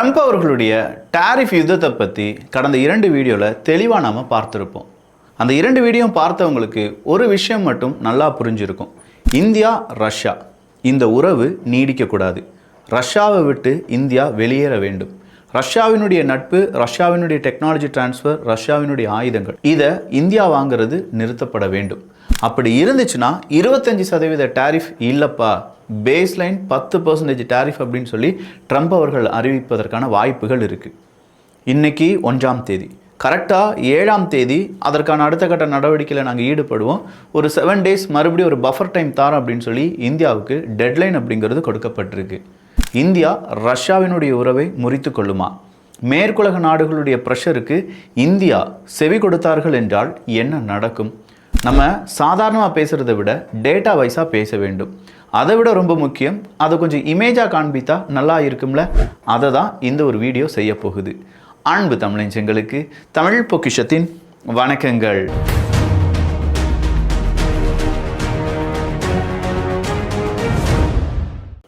Trump அவர்களுடைய tariff யுத்தத்தை பற்றி கடந்த 2 வீடியோவில் தெளிவாக நாம் பார்த்துருப்போம். அந்த 2 வீடியோவும் பார்த்தவங்களுக்கு ஒரு விஷயம் மட்டும் நல்லா புரிஞ்சிருக்கும். இந்தியா ரஷ்யா இந்த உறவு நீடிக்கக்கூடாது. ரஷ்யாவை விட்டு இந்தியா வெளியேற வேண்டும். ரஷ்யாவினுடைய நட்பு, ரஷ்யாவினுடைய டெக்னாலஜி டிரான்ஸ்ஃபர், ரஷ்யாவினுடைய ஆயுதங்கள் இதை இந்தியா வாங்கிறது நிறுத்தப்பட வேண்டும். அப்படி இருந்துச்சுன்னா 25% டாரிஃப் இல்லைப்பா, பேஸ்லைன் 10% டாரிஃப் அப்படின்னு சொல்லி ட்ரம்ப் அவர்கள் அறிவிப்பதற்கான வாய்ப்புகள் இருக்குது. இன்றைக்கி 1ஆம் தேதி, கரெக்டாக 7ஆம் தேதி அதற்கான அடுத்த கட்ட நடவடிக்கையில் நாங்கள் ஈடுபடுவோம். ஒரு 7 டேஸ் மறுபடியும் ஒரு பஃபர் டைம் தரோம் அப்படின்னு சொல்லி இந்தியாவுக்கு டெட்லைன் அப்படிங்கிறது கொடுக்கப்பட்டிருக்கு. இந்தியா ரஷ்யாவினுடைய உறவை முறித்து கொள்ளுமா? மேற்குலக நாடுகளுடைய ப்ரெஷருக்கு இந்தியா செவி கொடுத்தார்கள் என்றால் என்ன நடக்கும்? நம்ம சாதாரணமாக பேசுகிறத விட டேட்டா வைஸாக பேச வேண்டும். அதை விட ரொம்ப முக்கியம், அதை கொஞ்சம் இமேஜாக காண்பித்தா நல்லா இருக்கும்ல. அதை தான் இந்த ஒரு வீடியோ செய்ய போகுது. அன்பு தமிழஞ்சங்களுக்கு தமிழ் பொக்கிஷத்தின் வணக்கங்கள்.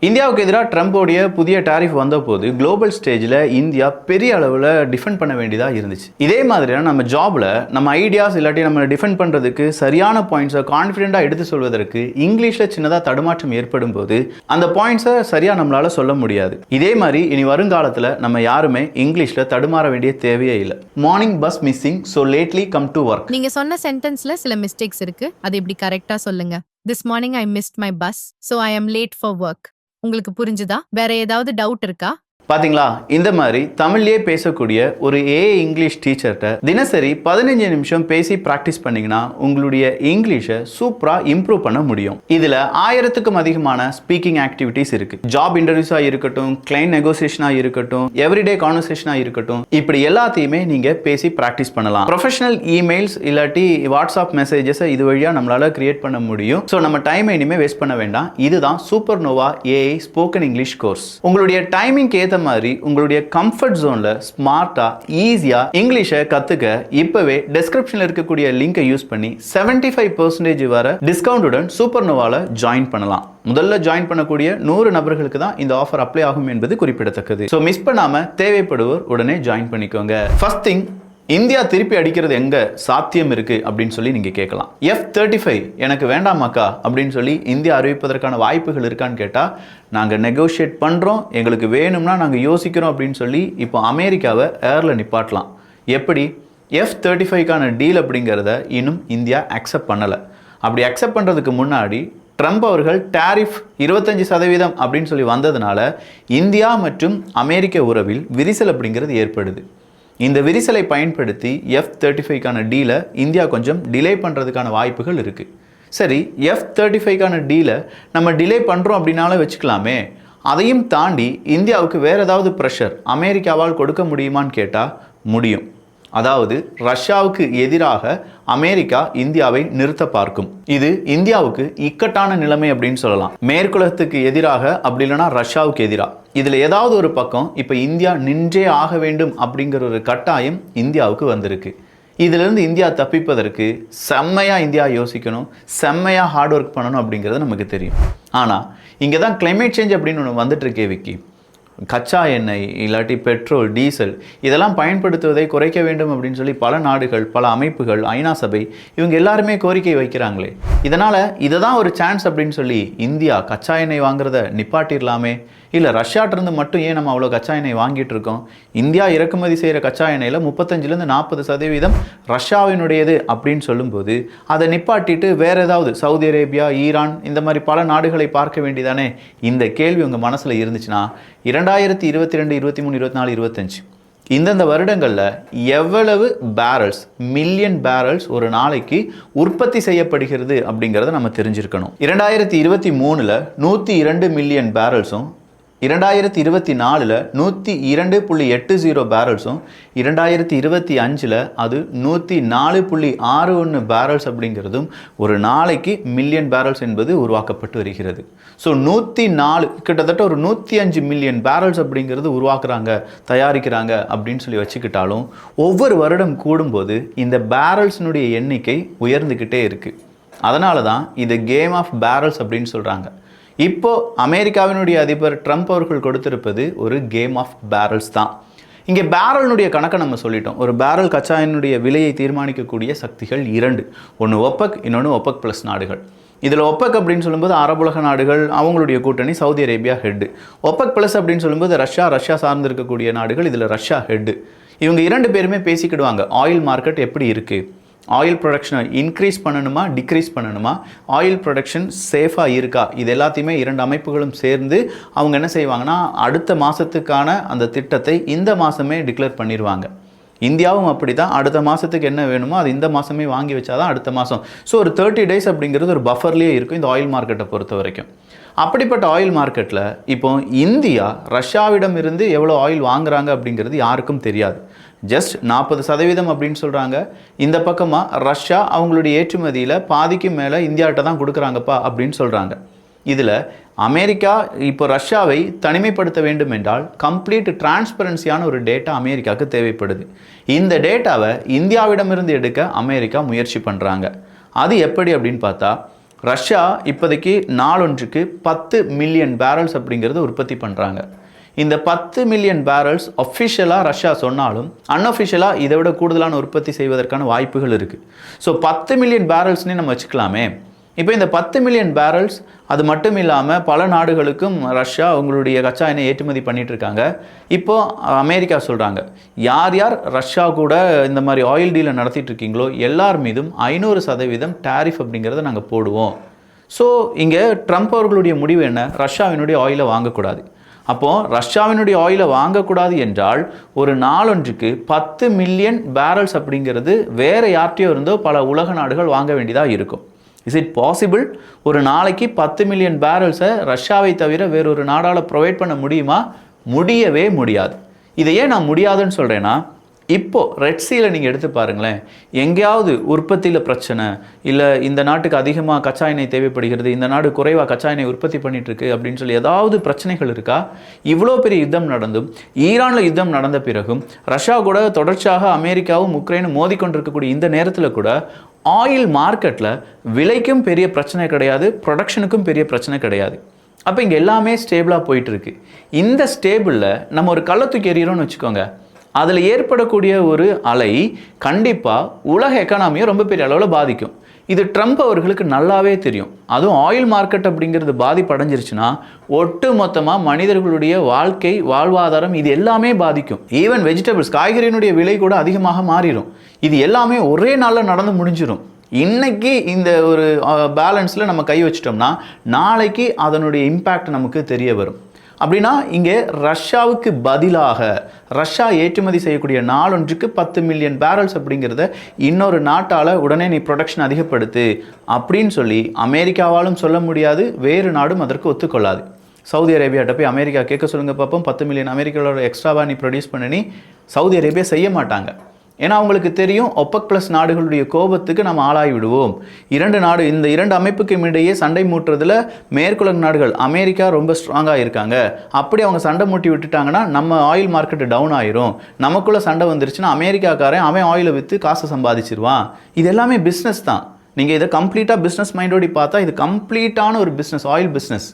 இந்தியாவுக்கு எதிராக ட்ரம்போடைய புதிய டாரிஃப் வந்தபோது குளோபல் ஸ்டேஜில் இந்தியா பெரிய அளவில் டிஃபெண்ட் பண்ண வேண்டியதாக இருந்துச்சு. இதே மாதிரியான நம்ம ஜாபில் நம்ம ஐடியாஸ் இல்லாட்டி நம்ம டிஃபெண்ட் பண்ணுறதுக்கு சரியான பாயிண்ட்ஸை கான்ஃபிடென்ட்டாக எடுத்து சொல்வதற்கு இங்கிலீஷில் சின்னதாக தடுமாற்றம் ஏற்படும் போது அந்த பாயிண்ட்ஸை சரியாக நம்மளால் சொல்ல முடியாது. இதே மாதிரி இனி வருங்காலத்தில் நம்ம யாருமே இங்கிலீஷில் தடுமாற வேண்டிய தேவையே இல்லை. Morning bus missing, so lately come to work. நீங்கள் சொன்ன சென்டென்ஸில் சில மிஸ்டேக்ஸ் இருக்குது, அது இப்படி கரெக்டாக சொல்லுங்க. This morning I missed my bus, so I am late for work. உங்களுக்கு புரிஞ்சுதா? வேற ஏதாவது டவுட் இருக்கா? பாத்தீங்களா, இந்த மாதிரி தமிழ்லேயே பேசக்கூடிய ஒரு இங்கிலீஷ் டீச்சர்கிட்ட தினசரி 15 நிமிஷம் பேசி ப்ராக்டிஸ் பண்ணீங்கன்னா உங்களுடைய இங்கிலீஷை சூப்பராக இம்ப்ரூவ் பண்ண முடியும். இதில் 1000க்கும் அதிகமான ஸ்பீக்கிங் ஆக்டிவிட்டீஸ் இருக்கு. ஜாப் இன்டர்வியூஸாக இருக்கட்டும், கிளைண்ட் நெகோசியேஷனாக இருக்கட்டும், எவ்ரிடே கான்வர்சேஷனாக இருக்கட்டும், இப்படி எல்லாத்தையுமே நீங்கள் பேசி ப்ராக்டிஸ் பண்ணலாம். ப்ரொஃபஷனல் இமெயில்ஸ் இல்லாட்டி வாட்ஸ்அப் மெசேஜஸை இது வழியாக நம்மளால கிரியேட் பண்ண முடியும். ஸோ நம்ம டைமை இனிமேல் வேஸ்ட் பண்ண வேண்டாம். இதுதான் super Nova AI spoken English course. உங்களுடைய டைமிங் ஏற்ற மாதிரி உங்களுடைய கம்ஃபர்ட் ஜோன்ல ஸ்மார்ட்டா ஈஸியா இங்கிலீஷை கத்துக்க இப்பவே டிஸ்கிரிப்ஷன்ல இருக்கக்கூடிய லிங்கை யூஸ் பண்ணி 75% வரை டிஸ்கவுண்டுடன் சூப்பர் நோவால ஜாயின் பண்ணலாம். முதல்ல ஜாயின் பண்ணக்கூடிய 100 நபர்களுக்கு தான் இந்த ஆஃபர் அப்ளை ஆகும் என்பது குறிப்பிடத்தக்கது. ஸோ மிஸ் பண்ணாம தேவைப்படுவோர் உடனே ஜாயின் பண்ணிக்கோங்க. ஃபர்ஸ்ட் திங், இந்தியா திருப்பி அடிக்கிறது எங்க சாத்தியம் இருக்கு அப்படின்னு சொல்லி நீங்க கேட்கலாம். F-35 எனக்கு வேண்டாமாக்கா அப்படின்னு சொல்லி இந்தியா அறிவிப்பதற்கான வாய்ப்புகள் இருக்கான்னு கேட்டா, நாங்க நெகோஷியேட் பண்றோம், எங்களுக்கு வேணும்னா நாங்க யோசிக்கிறோம் அப்படின்னு சொல்லி இப்போ அமெரிக்காவை ஏர்ல நிப்பாட்டலாம். எப்படி? F-35க்கான டீல் அப்படிங்கிறத இன்னும் இந்தியா அக்செப்ட் பண்ணல. அப்படி அக்செப்ட் பண்றதுக்கு முன்னாடி ட்ரம்ப் அவர்கள் டாரிஃப் 25% அப்படின்னு சொல்லி வந்ததுனால இந்தியா மற்றும் அமெரிக்க உறவில் விரிசல் அப்படிங்கிறது ஏற்படுது. இந்த விரிசலை பயன்படுத்தி F-35க்கான டீலை இந்தியா கொஞ்சம் டிலே பண்ணுறதுக்கான வாய்ப்புகள் இருக்குது. சரி, F-35க்கான டீலை நம்ம டிலே பண்ணுறோம் அப்படின்னாலும் வச்சுக்கலாமே. அதையும் தாண்டி இந்தியாவுக்கு வேறு ஏதாவது ப்ரெஷர் அமெரிக்காவால் கொடுக்க முடியுமான்னு கேட்டால் முடியும். அதாவது ரஷ்யாவுக்கு எதிராக அமெரிக்கா இந்தியாவை நிறுத்த பார்க்கும். இது இந்தியாவுக்கு இக்கட்டான நிலைமை அப்படின்னு சொல்லலாம். மேற்குலகத்துக்கு எதிராக, அப்படி இல்லைன்னா ரஷ்யாவுக்கு எதிராக, இதில் ஏதாவது ஒரு பக்கம் இப்போ இந்தியா நின்றே ஆக வேண்டும் அப்படிங்கிற ஒரு கட்டாயம் இந்தியாவுக்கு வந்திருக்கு. இதிலிருந்து இந்தியா தப்பிப்பதற்கு செம்மையாக இந்தியா யோசிக்கணும், செம்மையாக ஹார்ட் ஒர்க் பண்ணணும் அப்படிங்கிறது நமக்கு தெரியும். ஆனால் இங்கே தான் கிளைமேட் சேஞ்ச் அப்படின்னு ஒன்று வந்துட்டு இருக்கே விக்கி. கச்சா எண்ணெய் இல்லாட்டி பெட்ரோல், டீசல் இதெல்லாம் பயன்படுத்துவதை குறைக்க வேண்டும் அப்படின்னு சொல்லி பல நாடுகள், பல அமைப்புகள், ஐநா சபை இவங்க எல்லாருமே கோரிக்கை வைக்கிறாங்களே. இதனால் இதை தான் ஒரு சான்ஸ் அப்படின்னு சொல்லி இந்தியா கச்சா எண்ணெய் வாங்குறத நிப்பாட்டிடலாமே. இல்லை, ரஷ்யாட்டிருந்து மட்டும் ஏன் நம்ம அவ்வளோ கச்சா எண்ணெய் வாங்கிட்டு இருக்கோம்? இந்தியா இறக்குமதி செய்கிற கச்சா எண்ணெயில் 35-40% ரஷ்யாவினுடையது அப்படின்னு சொல்லும்போது அதை நிப்பாட்டிட்டு வேற ஏதாவது சவுதி அரேபியா, ஈரான் இந்த மாதிரி பல நாடுகளை பார்க்க வேண்டியதானே. இந்த கேள்வி உங்கள் மனசில் இருந்துச்சுன்னா 2022, 23, 24, 25 இந்தந்த வருடங்களில் எவ்வளவு பேரல்ஸ், மில்லியன் பேரல்ஸ் ஒரு நாளைக்கு உற்பத்தி செய்யப்படுகிறது அப்படிங்கிறத நம்ம தெரிஞ்சிருக்கணும். 2023 102 மில்லியன் பேரல்ஸும், 2024 102.80 பேரல்ஸும், 2025 அது 104.61 பேரல்ஸ் அப்படிங்கிறதும் ஒரு நாளைக்கு மில்லியன் பேரல்ஸ் என்பது உருவாக்கப்பட்டு வருகிறது. ஸோ 104 கிட்டத்தட்ட ஒரு 105 மில்லியன் பேரல்ஸ் அப்படிங்கிறது உருவாக்குறாங்க, தயாரிக்கிறாங்க அப்படின்னு சொல்லி வச்சுக்கிட்டாலும் ஒவ்வொரு வருடம் கூடும்போது இந்த பேரல்ஸினுடைய எண்ணிக்கை உயர்ந்துக்கிட்டே இருக்குது. அதனால தான் இது கேம் ஆஃப் பேரல்ஸ் அப்படின்னு சொல்கிறாங்க. இப்போ அமெரிக்காவினுடைய அதிபர் ட்ரம்ப் அவர்கள் கொடுத்திருப்பது ஒரு கேம் ஆஃப் பேரல்ஸ் தான். இங்கே பேரலினுடைய கணக்கை நம்ம சொல்லிட்டோம். ஒரு பேரல் கச்சா எண்ணெயுடைய விலையை தீர்மானிக்கக்கூடிய சக்திகள் 2. ஒன்று ஒப்பக், இன்னொன்று ஒப்பக் ப்ளஸ் நாடுகள். இதில் ஒப்பக் அப்படின்னு சொல்லும்போது அரபுலக நாடுகள், அவங்களுடைய கூட்டணி சவுதி அரேபியா ஹெட்டு. ஒப்பக் ப்ளஸ் அப்படின்னு சொல்லும்போது ரஷ்யா சார்ந்திருக்கக்கூடிய நாடுகள், இதில் ரஷ்யா ஹெட்டு. இவங்க 2 பேருமே பேசிக்கிடுவாங்க, ஆயில் மார்க்கெட் எப்படி இருக்குது, ஆயில் ப்ரொடக்ஷனை இன்க்ரீஸ் பண்ணணுமா டிக்ரீஸ் பண்ணணுமா, ஆயில் ப்ரொடக்ஷன் சேஃபாக இருக்கா, இது எல்லாத்தையுமே 2 அமைப்புகளும் சேர்ந்து அவங்க என்ன செய்வாங்கன்னா அடுத்த மாதத்துக்கான அந்த திட்டத்தை இந்த மாதமே டிக்ளேர் பண்ணிடுவாங்க. இந்தியாவும் அப்படி தான், அடுத்த மாதத்துக்கு என்ன வேணுமோ அது இந்த மாதமே வாங்கி வச்சாதான் அடுத்த மாதம். ஸோ ஒரு 30 days அப்படிங்கிறது ஒரு பஃபர்லேயே இருக்கும் இந்த ஆயில் மார்க்கெட்டை பொறுத்த வரைக்கும். அப்படிப்பட்ட ஆயில் மார்க்கெட்டில் இப்போ இந்தியா ரஷ்யாவிடம் இருந்து எவ்வளோ ஆயில் வாங்குறாங்க அப்படிங்கிறது யாருக்கும் தெரியாது. ஜஸ்ட் 40% அப்படின்னு சொல்கிறாங்க. இந்த பக்கமாக ரஷ்யா அவங்களுடைய ஏற்றுமதியில் பாதிக்கும் மேலே இந்தியாவிட்ட தான் கொடுக்குறாங்கப்பா அப்படின்னு சொல்கிறாங்க. இதில் அமெரிக்கா இப்போ ரஷ்யாவை தனிமைப்படுத்த வேண்டும் என்றால் கம்ப்ளீட் டிரான்ஸ்பரன்சியான ஒரு டேட்டா அமெரிக்காவுக்கு தேவைப்படுது. இந்த டேட்டாவை இந்தியாவிடமிருந்து எடுக்க அமெரிக்கா முயற்சி பண்ணுறாங்க. அது எப்படி அப்படின்னு பார்த்தா, ரஷ்யா இப்போதைக்கு நாளொன்றுக்கு 10 மில்லியன் பேரல்ஸ் அப்படிங்கிறது உற்பத்தி பண்ணுறாங்க. இந்த 10 மில்லியன் பேரல்ஸ் அஃபிஷியலாக ரஷ்யா சொன்னாலும் அன்அஃபிஷியலாக இதை விட கூடுதலான உற்பத்தி செய்வதற்கான வாய்ப்புகள் இருக்குது. ஸோ 10 மில்லியன் பேரல்ஸ்னே நம்ம வச்சுக்கலாமே. இப்போ இந்த 10 மில்லியன் பேரல்ஸ் அது மட்டும் இல்லாமல் பல நாடுகளுக்கும் ரஷ்யா அவங்களுடைய கச்சா எண்ணெய் ஏற்றுமதி பண்ணிட்டு இருக்காங்க. இப்போது அமெரிக்கா சொல்கிறாங்க, யார் யார் ரஷ்யா கூட இந்த மாதிரி ஆயில் டீலை நடத்திட்டு இருக்கீங்களோ எல்லார் மீதும் 500% டேரிஃப் அப்படிங்கிறத நாங்கள் போடுவோம். ஸோ இங்கே ட்ரம்ப் அவர்களுடைய முடிவு என்ன, ரஷ்யாவினுடைய ஆயிலை வாங்கக்கூடாது. அப்போது ரஷ்யாவினுடைய ஆயிலை வாங்கக்கூடாது என்றால் ஒரு நாளொன்றுக்கு 10 மில்லியன் பேரல்ஸ் அப்படிங்கிறது வேறு யார்கிட்டையோ இருந்தோ பல உலக நாடுகள் வாங்க வேண்டியதாக இருக்கும். Is it possible? ஒரு நாளைக்கு 10 மில்லியன் பேரல்ஸை ரஷ்யாவை தவிர வேறொரு நாடால் ப்ரொவைட் பண்ண முடியுமா? முடியவே முடியாது. இதை ஏன் நான் முடியாதுன்னு சொல்கிறேன்னா, இப்போது ரெட் சீல நீங்கள் எடுத்து பாருங்களேன், எங்கேயாவது உற்பத்தியில் பிரச்சனை, இல்லை இந்த நாட்டுக்கு அதிகமாக கச்சா எண்ணெய் தேவைப்படுகிறது, இந்த நாடு குறைவாக கச்சா எண்ணெய் உற்பத்தி பண்ணிகிட்ருக்கு அப்படின்னு சொல்லி ஏதாவது பிரச்சனைகள் இருக்கா? இவ்வளோ பெரிய யுத்தம் நடந்தும், ஈரானில் யுத்தம் நடந்த பிறகும், ரஷ்யா கூட தொடர்ச்சியாக அமெரிக்காவும் உக்ரைனும் மோதிக்கொண்டிருக்கக்கூடிய இந்த நேரத்தில் கூட ஆயில் மார்க்கெட்டில் விலைக்கும் பெரிய பிரச்சனை கிடையாது, ப்ரொடக்ஷனுக்கும் பெரிய பிரச்சனை கிடையாது. அப்போ இங்கே எல்லாமே ஸ்டேபிளாக போயிட்டுருக்கு. இந்த ஸ்டேபிளில் நம்ம ஒரு கள்ள தூக்கி எறிகிறோம்னு வச்சுக்கோங்க, அதில் ஏற்படக்கூடிய ஒரு அலை கண்டிப்பாக உலக எக்கானமியை ரொம்ப பெரிய அளவில் பாதிக்கும். இது ட்ரம்ப் அவர்களுக்கு நல்லாவே தெரியும். அதுவும் ஆயில் மார்க்கெட் அப்படிங்கிறது பாதிப்படைஞ்சிருச்சுன்னா ஒட்டு மொத்தமாக மனிதர்களுடைய வாழ்க்கை வாழ்வாதாரம் இது எல்லாமே பாதிக்கும். ஈவன் வெஜிடபிள்ஸ், காய்கறியினுடைய விலை கூட அதிகமாக மாறிடும். இது எல்லாமே ஒரே நாளில் நடந்து முடிஞ்சிடும். இன்னைக்கு இந்த ஒரு பேலன்ஸில் நம்ம கை வச்சிட்டோம்னா நாளைக்கு அதனுடைய இம்பேக்ட் நமக்கு தெரிய வரும். அப்படின்னா இங்கே ரஷ்யாவுக்கு பதிலாக ரஷ்யா ஏற்றுமதி செய்யக்கூடிய நாளொன்றுக்கு 10 மில்லியன் பேரல்ஸ் அப்படிங்கிறத இன்னொரு நாட்டால் உடனே நீ ப்ரொடக்ஷன் அதிகப்படுத்து அப்படின்னு சொல்லி அமெரிக்காவாலும் சொல்ல முடியாது, வேறு நாடும் அதற்கு ஒத்துக்கொள்ளாது. சவுதி அரேபியாட்ட போய் அமெரிக்கா கேட்க சொல்லுங்கள் பார்ப்போம், 10 மில்லியன் அமெரிக்காவோட எக்ஸ்ட்ராவாக நீ ப்ரொடியூஸ் பண்ணி சவுதி அரேபியா செய்ய மாட்டாங்க. ஏன்னா அவங்களுக்கு தெரியும் ஒப்பக் ப்ளஸ் நாடுகளுடைய கோபத்துக்கு நம்ம ஆளாகி விடுவோம். இந்த இரண்டு அமைப்புக்கும் இடையே சண்டை மூட்டுறதுல மேற்குலக நாடுகள் அமெரிக்கா ரொம்ப ஸ்ட்ராங்காக இருக்காங்க. அப்படி அவங்க சண்டை மூட்டி விட்டுட்டாங்கன்னா நம்ம ஆயில் மார்க்கெட்டு டவுன் ஆயிரும். நமக்குள்ளே சண்டை வந்துருச்சுன்னா அமெரிக்காக்காரன் அவன் ஆயிலை விற்று காசை சம்பாதிச்சிருவான். இது எல்லாமே பிஸ்னஸ் தான். நீங்கள் இதை கம்ப்ளீட்டாக பிஸ்னஸ் மைண்டோடி பார்த்தா இது கம்ப்ளீட்டான ஒரு business, oil business.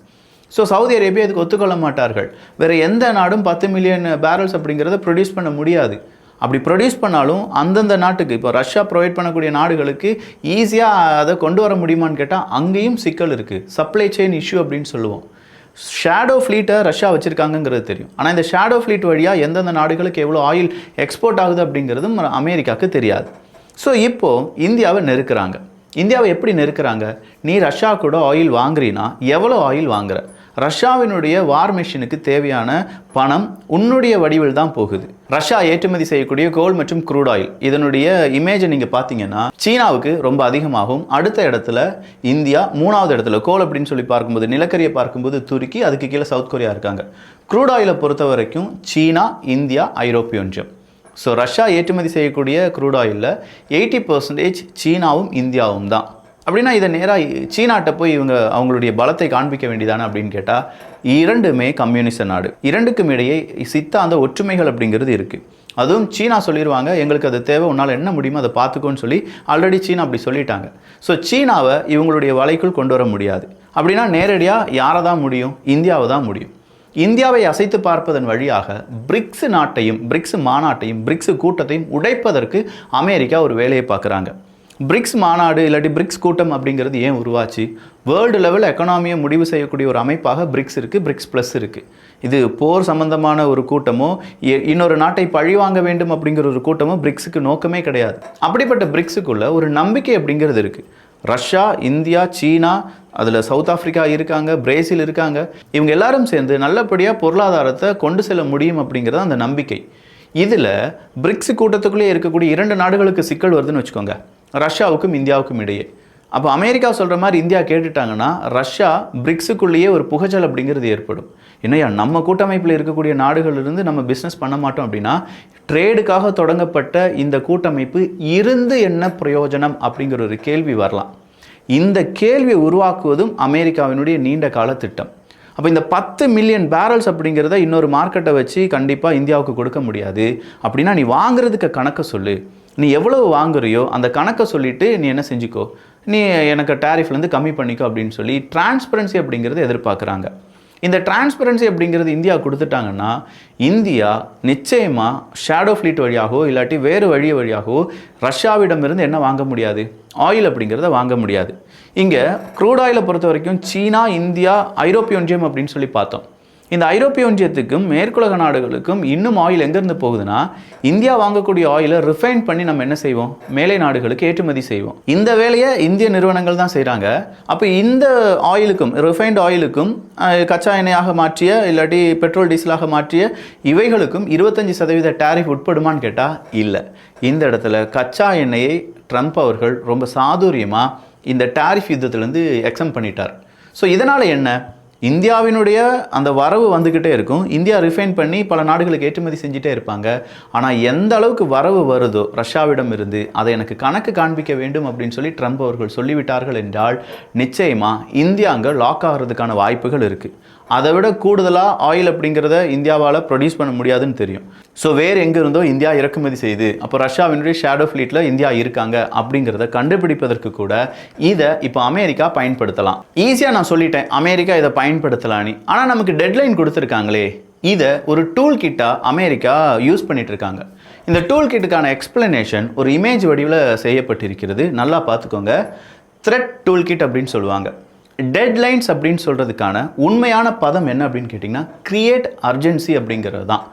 So Saudi Arabia இதுக்கு ஒத்துக்கொள்ள மாட்டார்கள். வேறு எந்த நாடும் 10 மில்லியன் பேரல்ஸ் அப்படிங்கிறத ப்ரொடியூஸ் பண்ண முடியாது. அப்படி ப்ரொடியூஸ் பண்ணாலும் அந்தந்த நாட்டுக்கு, இப்போ ரஷ்யா ப்ரொவைட் பண்ணக்கூடிய நாடுகளுக்கு ஈஸியாக அதை கொண்டு வர முடியுமான்னு கேட்டால் அங்கேயும் சிக்கல் இருக்குது. சப்ளை செயின் இஷ்யூ அப்படின்னு சொல்லுவோம். ஷேடோ ஃப்ளீட்டை ரஷ்யா வச்சுருக்காங்கங்கிறது தெரியும். ஆனால் இந்த ஷேடோ ஃப்ளீட் வழியாக எந்தெந்த நாடுகளுக்கு எவ்வளோ ஆயில் எக்ஸ்போர்ட் ஆகுது அப்படிங்கிறதும் அமெரிக்காவுக்கு தெரியாது. ஸோ இப்போது இந்தியாவை நெருக்கிறாங்க. இந்தியாவை எப்படி நெருக்கிறாங்க? நீ ரஷ்யா கூட ஆயில் வாங்குறீன்னா எவ்வளோ ஆயில் வாங்குற? ரஷ்யாவினுடைய வார் மிஷினுக்கு தேவையான பணம் உன்னுடைய வடிவில் தான் போகுது. ரஷ்யா ஏற்றுமதி செய்யக்கூடிய கோல் மற்றும் க்ரூட் ஆயில் இதனுடைய இமேஜை நீங்கள் பார்த்தீங்கன்னா சீனாவுக்கு ரொம்ப அதிகமாகும். அடுத்த இடத்துல இந்தியா, 3வது இடத்துல கோல் அப்படின்னு சொல்லி பார்க்கும்போது நிலக்கரியை பார்க்கும்போது துருக்கி, அதுக்கு கீழே சவுத் கொரியா இருக்காங்க. க்ரூட் ஆயிலை பொறுத்த வரைக்கும் சீனா, இந்தியா, ஐரோப்பிய ஒன்றியம். ஸோ ரஷ்யா ஏற்றுமதி செய்யக்கூடிய க்ரூட் ஆயிலில் 80% சீனாவும் இந்தியாவும் தான். அப்படின்னா இதை நேராக சீனாட்ட போய் இவங்க அவங்களுடைய பலத்தை காண்பிக்க வேண்டியதானே அப்படின்னு கேட்டால், இரண்டுமே கம்யூனிஸ்ட் நாடு. இரண்டுக்கும் இடையே சித்தாந்த ஒற்றுமைகள் அப்படிங்கிறது இருக்குது. அதுவும் சீனா சொல்லிடுவாங்க, எங்களுக்கு அது தேவை, உன்னால் என்ன முடியுமோ அதை பார்த்துக்கோன்னு சொல்லி ஆல்ரெடி சீனா அப்படி சொல்லிட்டாங்க. ஸோ சீனாவை இவங்களுடைய வலைக்குள் கொண்டு வர முடியாது. அப்படின்னா நேரடியாக யாரை தான் முடியும்? இந்தியாவை தான் முடியும். இந்தியாவை அசைத்து பார்ப்பதன் வழியாக பிரிக்ஸ் நாட்டையும், பிரிக்ஸ் மாநாட்டையும், பிரிக்ஸ் கூட்டத்தையும் உடைப்பதற்கு அமெரிக்கா ஒரு வேலையை பார்க்குறாங்க. பிரிக்ஸ் மாநாடு இல்லாட்டி பிரிக்ஸ் கூட்டம் அப்படிங்கிறது ஏன் உருவாச்சு? வேர்ல்டு லெவல் எக்கனாமியை முடிவு செய்யக்கூடிய ஒரு அமைப்பாக பிரிக்ஸ் இருக்குது, பிரிக்ஸ் ப்ளஸ் இருக்குது. இது போர் சம்பந்தமான ஒரு கூட்டமோ இன்னொரு நாட்டை பழிவாங்க வேண்டும் அப்படிங்கிற ஒரு கூட்டமோ பிரிக்ஸுக்கு நோக்கமே கிடையாது. அப்படிப்பட்ட பிரிக்ஸுக்குள்ள ஒரு நம்பிக்கை அப்படிங்கிறது இருக்குது. ரஷ்யா, இந்தியா, சீனா, அதில் சவுத் ஆஃப்ரிக்கா இருக்காங்க, பிரேசில் இருக்காங்க. இவங்க எல்லாரும் சேர்ந்து நல்லபடியாக பொருளாதாரத்தை கொண்டு செல்ல முடியும் அப்படிங்கிறது அந்த நம்பிக்கை. இதில் பிரிக்ஸ் கூட்டத்துக்குள்ளே இருக்கக்கூடிய 2 நாடுகளுக்கு சிக்கல் வருதுன்னு வச்சுக்கோங்க, ரஷ்யாவுக்கும் இந்தியாவுக்கும் இடையே. அப்போ அமெரிக்கா சொல்கிற மாதிரி இந்தியா கேட்டுட்டாங்கன்னா ரஷ்யா பிரிக்ஸுக்குள்ளேயே ஒரு புகைச்சல் அப்படிங்கிறது ஏற்படும். என்னையா நம்ம கூட்டமைப்பில் இருக்கக்கூடிய நாடுகளிலிருந்து நம்ம பிஸ்னஸ் பண்ண மாட்டோம் அப்படின்னா ட்ரேடுக்காக தொடங்கப்பட்ட இந்த கூட்டமைப்பு இருந்து என்ன பிரயோஜனம் அப்படிங்கிற ஒரு கேள்வி வரலாம். இந்த கேள்வியை உருவாக்குவதும் அமெரிக்காவினுடைய நீண்ட கால திட்டம். அப்போ இந்த 10 மில்லியன் பேரல்ஸ் அப்படிங்கிறத இன்னொரு மார்க்கெட்டை வச்சு கண்டிப்பாக இந்தியாவுக்கு கொடுக்க முடியாது. அப்படின்னா நீ வாங்குறதுக்கு கணக்கை சொல்லு, நீ எவ்வளவு வாங்குறியோ அந்த கணக்கை சொல்லிவிட்டு நீ என்ன செஞ்சுக்கோ, நீ எனக்கு டேரிஃப்லேருந்து கம்மி பண்ணிக்கோ அப்படின்னு சொல்லி டிரான்ஸ்பரன்சி அப்படிங்கிறது எதிர்பார்க்குறாங்க. இந்த டிரான்ஸ்பரன்சி அப்படிங்கிறது இந்தியா கொடுத்துட்டாங்கன்னா இந்தியா நிச்சயமாக ஷேடோ ஃப்ளீட் வழியாகவோ இல்லாட்டி வேறு வழியாகவோ ரஷ்யாவிடமிருந்து என்ன வாங்க முடியாது? ஆயில் அப்படிங்கிறத வாங்க முடியாது. இங்கே க்ரூட் ஆயிலை பொறுத்த வரைக்கும் சீனா, இந்தியா, ஐரோப்பிய ஒன்றியம் அப்படின்னு சொல்லி பார்த்தோம். இந்த ஐரோப்பிய ஒன்றியத்துக்கும் மேற்குலக நாடுகளுக்கும் இன்னும் ஆயில் எங்கேருந்து போகுதுன்னா இந்தியா வாங்கக்கூடிய ஆயிலை ரிஃபைன் பண்ணி நம்ம என்ன செய்வோம்? மேலை நாடுகளுக்கு ஏற்றுமதி செய்வோம். இந்த வேலையை இந்திய நிறுவனங்கள் தான் செய்கிறாங்க. அப்போ இந்த ஆயிலுக்கும், ரிஃபைன்ட் ஆயிலுக்கும், கச்சா எண்ணெயாக மாற்றிய இல்லாட்டி பெட்ரோல் டீசலாக மாற்றிய இவைகளுக்கும் 25% டேரிஃப் உட்படுமான்னு கேட்டால் இல்லை. இந்த இடத்துல கச்சா எண்ணெயை ட்ரம்ப் அவர்கள் ரொம்ப சாதுரியமாக இந்த டேரிஃப் யுத்தத்திலேருந்து எக்ஸம் பண்ணிட்டார். ஸோ இதனால் என்ன? இந்தியாவினுடைய அந்த வரவு வந்துக்கிட்டே இருக்கும். இந்தியா ரிஃபைன் பண்ணி பல நாடுகளுக்கு ஏற்றுமதி செஞ்சுட்டே இருப்பாங்க. ஆனால் எந்த அளவுக்கு வரவு வருதோ ரஷ்யாவிடம் இருந்து அதை எனக்கு கணக்கு காண்பிக்க வேண்டும் அப்படின்னு சொல்லி ட்ரம்ப் அவர்கள் சொல்லிவிட்டார்கள் என்றால் நிச்சயமாக இந்தியா அங்கே லாக் ஆகிறதுக்கான வாய்ப்புகள் இருக்குது. அதை விட கூடுதலாக ஆயில் அப்படிங்கிறத இந்தியாவால் ப்ரொடியூஸ் பண்ண முடியாதுன்னு தெரியும். ஸோ வேறு எங்கே இருந்தோ இந்தியா இறக்குமதி செய்யுது, அப்போ ரஷ்யாவினுடைய ஷேடோ ஃப்ளீட்டில் இந்தியா இருக்காங்க அப்படிங்கிறத கண்டுபிடிப்பதற்கு கூட இதை இப்போ அமெரிக்கா பயன்படுத்தலாம். ஈஸியாக நான் சொல்லிட்டேன் அமெரிக்கா இதை பயன்படுத்தலான்னு. ஆனால் நமக்கு டெட்லைன் கொடுத்துருக்காங்களே, இதை ஒரு டூல் கிட்டாக அமெரிக்கா யூஸ் பண்ணிட்டு இருக்காங்க. இந்த டூல் கிட்டுக்கான எக்ஸ்பிளனேஷன் ஒரு இமேஜ் வடிவில் செய்யப்பட்டிருக்கிறது. நல்லா பார்த்துக்கோங்க. த்ரெட் டூல் கிட் அப்படின்னு சொல்லுவாங்க. டெட்லைன்ஸ் அப்படின்னு சொல்கிறதுக்கான உண்மையான பதம் என்ன அப்படின்னு கேட்டிங்கன்னா கிரியேட் அர்ஜென்சி அப்படிங்கிறது தான்.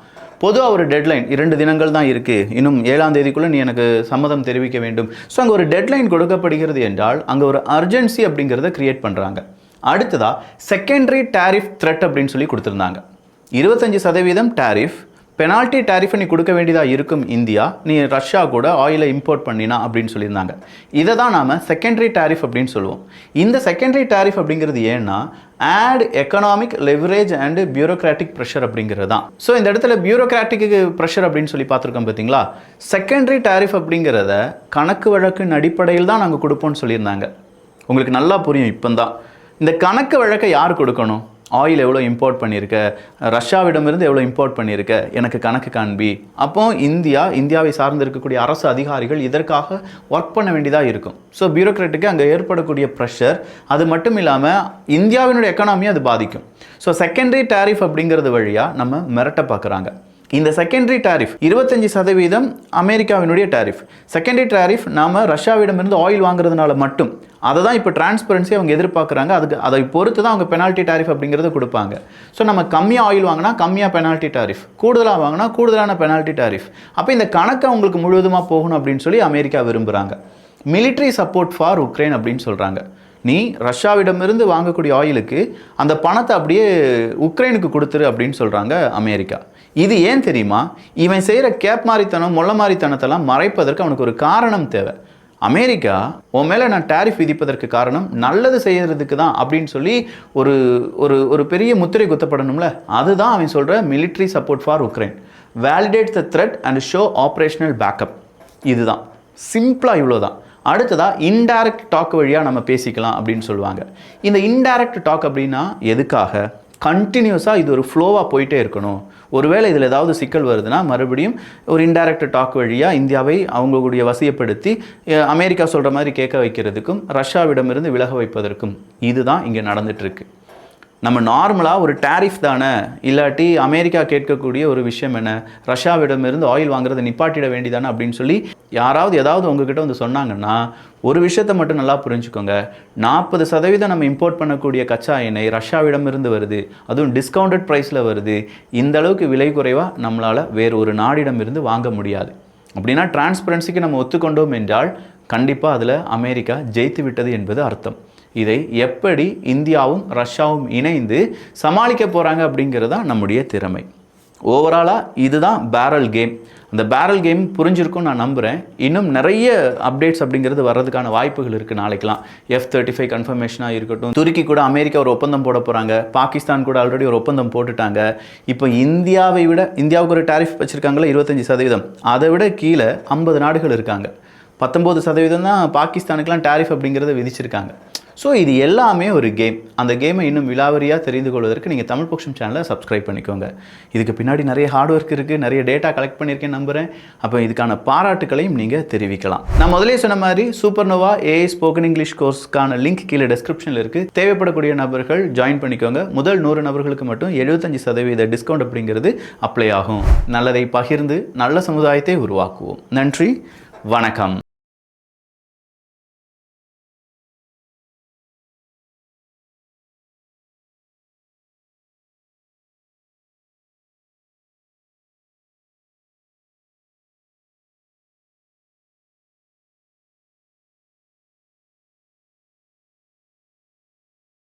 பொதுவாக ஒரு டெட்லைன் 2 தினங்கள் தான் இருக்குது, இன்னும் 7ஆம் தேதிக்குள்ளே நீ எனக்கு சம்மதம் தெரிவிக்க வேண்டும். ஸோ அங்கே ஒரு டெட்லைன் கொடுக்கப்படுகிறது என்றால் அங்கே ஒரு அர்ஜென்சி அப்படிங்கிறத கிரியேட் பண்ணுறாங்க. அடுத்ததாக செகண்டரி டேரிஃப் த்ரெட் அப்படின்னு சொல்லி கொடுத்துருந்தாங்க. 25% டேரிஃப், பெனால்ட்டி டேரிஃபை நீ கொடுக்க வேண்டியதாக இருக்கும் இந்தியா, நீ ரஷ்யா கூட ஆயிலை இம்போர்ட் பண்ணினா அப்படின்னு சொல்லியிருந்தாங்க. இதை தான் நாம் செகண்டரி டேரிஃப் அப்படின்னு சொல்லுவோம். இந்த செகண்டரி டேரிஃப் அப்படிங்கிறது ஏன்னா add economic leverage and bureaucratic pressure அப்படிங்கிறது தான். ஸோ இந்த இடத்துல பியூரோக்ராட்டிக் ப்ரெஷர் அப்படின்னு சொல்லி பார்த்துருக்கோம் பார்த்தீங்களா. செகண்டரி டேரிஃப் அப்படிங்கிறத கணக்கு வழக்கின் அடிப்படையில் தான் நாங்கள் கொடுப்போம்னு சொல்லியிருந்தாங்க. உங்களுக்கு நல்லா புரியும். இப்போ தான் இந்த கணக்கு வழக்கை யார் கொடுக்கணும்? ஆயில் எவ்வளோ இம்போர்ட் பண்ணியிருக்க, ரஷ்யாவிடமிருந்து எவ்வளோ இம்போர்ட் பண்ணியிருக்க, எனக்கு கணக்கு காண்பி. அப்போ இந்தியாவை சார்ந்து இருக்கக்கூடிய அரசு அதிகாரிகள் இதற்காக ஒர்க் பண்ண வேண்டியதாக இருக்கும். ஸோ பியூரோக்ராட்டுக்கு அங்கே ஏற்படக்கூடிய ப்ரெஷர், அது மட்டும் இல்லாமல் இந்தியாவினுடைய எக்கனாமியை அது பாதிக்கும். ஸோ செகண்டரி டேரிஃப் அப்படிங்கிறது வழியாக நம்ம மிரட்ட பார்க்குறாங்க. இந்த செகண்டரி டேரிஃப் 25% அமெரிக்காவினுடைய டேரிஃப். செகண்டரி டேரிஃப் நாம் ரஷ்யாவிடமிருந்து ஆயில் வாங்குறதுனால மட்டும். அதை தான் இப்போ டிரான்ஸ்பரன்சி அவங்க எதிர்பார்க்குறாங்க. அதை பொறுத்து தான் அவங்க பெனால்ட்டி டேரிஃப் அப்படிங்கிறத கொடுப்பாங்க. ஸோ நம்ம கம்மியாக ஆயில் வாங்கினா கம்மியாக பெனால்ட்டி டேரிஃப், கூடுதலாக வாங்கினா கூடுதலான பெனால்ட்டி டேரிஃப். அப்போ இந்த கணக்கை அவங்களுக்கு முழுவதுமாக போகணும் அப்படின்னு சொல்லி அமெரிக்கா விரும்புகிறாங்க. மிலிட்ரி சப்போர்ட் ஃபார் உக்ரைன் அப்படின்னு சொல்கிறாங்க. நீ ரஷ்யாவிடமிருந்து வாங்கக்கூடிய ஆயிலுக்கு அந்த பணத்தை அப்படியே உக்ரைனுக்கு கொடுத்துரு அப்படின்னு சொல்கிறாங்க அமெரிக்கா. இது ஏன் தெரியுமா? இவன் செய்கிற கேப் மாதிரித்தனம், மொள்ள மாதிரித்தனத்தெல்லாம் மறைப்பதற்கு அவனுக்கு ஒரு காரணம் தேவை. அமெரிக்கா உன் மேலே நான் டேரிஃப் விதிப்பதற்கு காரணம் நல்லது செய்கிறதுக்கு தான் அப்படின்னு சொல்லி ஒரு ஒரு பெரிய முத்திரை குத்தப்படணும்ல. அதுதான் அவன் சொல்கிற military support for Ukraine. Validate the thread and show operational backup. இதுதான் சிம்பிளாக இவ்வளோதான். அடுத்ததாக இன்டைரக்ட் டாக் வழியாக நம்ம பேசிக்கலாம் அப்படின்னு சொல்லுவாங்க. இந்த இன்டைரக்ட் டாக் அப்படின்னா எதுக்காக? கண்டினியூஸாக இது ஒரு ஃப்ளோவாக போயிட்டே இருக்கணும். ஒருவேளை இதில் ஏதாவது சிக்கல் வருதுன்னா மறுபடியும் ஒரு இன்டைரக்ட் டாக் வழியாக இந்தியாவை அவங்களுடைய வசியப்படுத்தி அமெரிக்கா சொல்கிற மாதிரி கேட்க வைக்கிறதுக்கும் ரஷ்யாவிடமிருந்து விலக வைப்பதற்கும் இதுதான் இங்கே நடந்துகிட்ருக்கு. நம்ம நார்மலாக ஒரு டேரிஃப் தானே, இல்லாட்டி அமெரிக்கா கேட்கக்கூடிய ஒரு விஷயம் என்ன, ரஷ்யாவிடமிருந்து ஆயில் வாங்குறதை நிப்பாட்டிட வேண்டிதானே அப்படின்னு சொல்லி யாராவது ஏதாவது உங்ககிட்ட வந்து சொன்னாங்கன்னா ஒரு விஷயத்தை மட்டும் நல்லா புரிஞ்சுக்கோங்க. 40% நம்ம இம்போர்ட் பண்ணக்கூடிய கச்சா எண்ணெய் ரஷ்யாவிடமிருந்து வருது, அதுவும் டிஸ்கவுண்டட் ப்ரைஸில் வருது. இந்த அளவுக்கு விலை குறைவாக நம்மளால் வேறு ஒரு நாடிடமிருந்து வாங்க முடியாது. அப்படின்னா டிரான்ஸ்பரன்சிக்கு நம்ம ஒத்துக்கொண்டோம் என்றால் கண்டிப்பாக அதில் அமெரிக்கா ஜெயித்து விட்டது என்பது அர்த்தம். இதை எப்படி இந்தியாவும் ரஷ்யாவும் இணைந்து சமாளிக்க போகிறாங்க அப்படிங்கிறது தான் நம்முடைய திறமை. ஓவராலாக இதுதான் பேரல் கேம். அந்த பேரல் கேம் புரிஞ்சிருக்கும் நான் நம்புகிறேன். இன்னும் நிறைய அப்டேட்ஸ் அப்படிங்கிறது வர்றதுக்கான வாய்ப்புகள் இருக்குது. நாளைக்கெலாம் F-35 கன்ஃபர்மேஷனாக இருக்கட்டும், துருக்கி கூட அமெரிக்கா ஒரு ஒப்பந்தம் போட போகிறாங்க, பாகிஸ்தான் கூட ஆல்ரெடி ஒரு ஒப்பந்தம் போட்டுட்டாங்க. இப்போ இந்தியாவுக்கு ஒரு டேரிஃப் வச்சுருக்காங்களா 25%, அதை விட கீழே 50 நாடுகள் இருக்காங்க. 19% தான் பாகிஸ்தானுக்கெலாம் டேரிஃப் அப்படிங்கிறத விதிச்சிருக்காங்க. ஸோ இது எல்லாமே ஒரு கேம். அந்த கேமை இன்னும் விலாவரியாக தெரிந்து கொள்வதற்கு நீங்கள் தமிழ் பொக்ஷம் சேனலை சப்ஸ்கிரைப் பண்ணிக்கோங்க. இதுக்கு பின்னாடி நிறைய ஹார்ட் ஒர்க் இருக்குது, நிறைய டேட்டா கலெக்ட் பண்ணியிருக்கேன் நம்புகிறேன். அப்போ இதுக்கான பாராட்டுகளையும் நீங்கள் தெரிவிக்கலாம். நான் முதலே சொன்ன மாதிரி சூப்பர்னோவா AI ஸ்போக்கன் இங்கிலீஷ் கோர்ஸ்க்கான லிங்க் கீழே டிஸ்கிரிப்ஷனில் இருக்குது. தேவைப்படக்கூடிய நபர்கள் ஜாயின் பண்ணிக்கோங்க. முதல் 100 நபர்களுக்கு மட்டும் 75% டிஸ்கவுண்ட் அப்படிங்கிறது அப்ளை ஆகும். நல்லதை பகிர்ந்து நல்ல சமுதாயத்தை உருவாக்குவோம். நன்றி, வணக்கம்.